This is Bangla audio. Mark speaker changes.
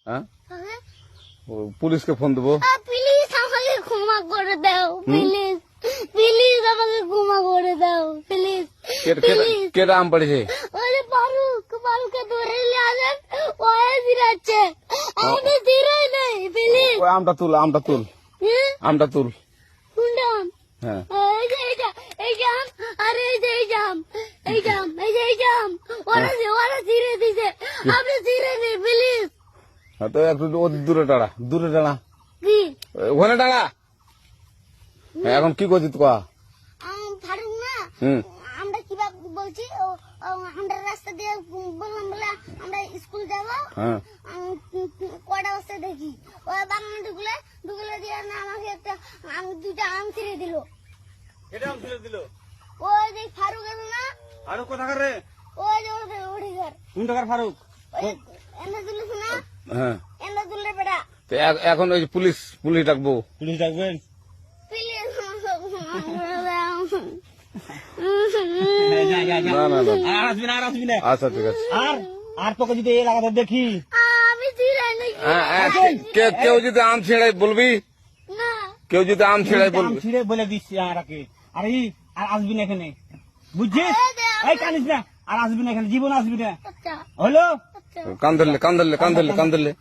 Speaker 1: হ্যাঁ পুলিশকে ফোন দেবো।
Speaker 2: প্লিজ আমাকে ক্ষমা করে দাও, প্লিজ প্লিজ আমাকে ক্ষমা করে দাও, প্লিজ।
Speaker 1: কেটা আম পড়েছে?
Speaker 2: ওই ফারুককে ধরে নিয়ে আসেন, ওয়ে দিরাচ্ছে, আমি দিরাই নাই, প্লিজ।
Speaker 1: ওই আমটা তুল আমটা তুল
Speaker 2: কোনটা আম?
Speaker 1: হ্যাঁ
Speaker 2: এই যে এই জাম, আরে এই জাম, এই জাম, ওরা ছিঁড়ে দিছে, আপনি ছিঁড়ে নেই, প্লিজ।
Speaker 1: তো একটু দূরে দাঁড়া
Speaker 2: কি
Speaker 1: ওখানে দাঁড়া। এখন কি করছিস ক?
Speaker 2: ফারুক না,
Speaker 1: হুম
Speaker 2: আমরা কিভাবে বলছি, আমরা রাস্তা দিয়ে বললাম বলে আমরা স্কুল যাবো,
Speaker 1: হ্যাঁ
Speaker 2: কটা বস্তা দেখি ওই বাগানে ঢুকলে দিয়ে না আমাকে একটা দুইটা আম ছিঁড়ে দিল।
Speaker 1: এটা আম ছিঁড়ে দিল?
Speaker 2: ওই যে ফারুক আছে না,
Speaker 1: ফারুক কোথাকার রে?
Speaker 2: ওই যে ওঠে ঘর,
Speaker 1: কোন টাকার ফারুক?
Speaker 2: এনে তুলিস না,
Speaker 1: হ্যাঁ
Speaker 2: এনে তুললে বেটা।
Speaker 1: তো এখন ওই পুলিশ ডাকবো। পুলিশ ডাকবেন?
Speaker 2: প্লিজ
Speaker 1: না আচ্ছা ঠিক আছে।
Speaker 3: আর তোকে যদি এই লাগাতে দেখি,
Speaker 2: আমি ছিঁড়াই নাকি
Speaker 1: কেউ যদি আম ছেড়াই বলবি,
Speaker 2: না,
Speaker 1: কেউ যদি আম ছেড়াই বলবি।
Speaker 3: ছিঁড়ে বলে দিচ্ছি আর আসবি না এখানে, বুঝছিস? এই কানিস না, আর আসবি না এখানে, জীবন আসবি না,
Speaker 2: আচ্ছা
Speaker 3: হলো?
Speaker 2: আচ্ছা।
Speaker 1: কান ধরলে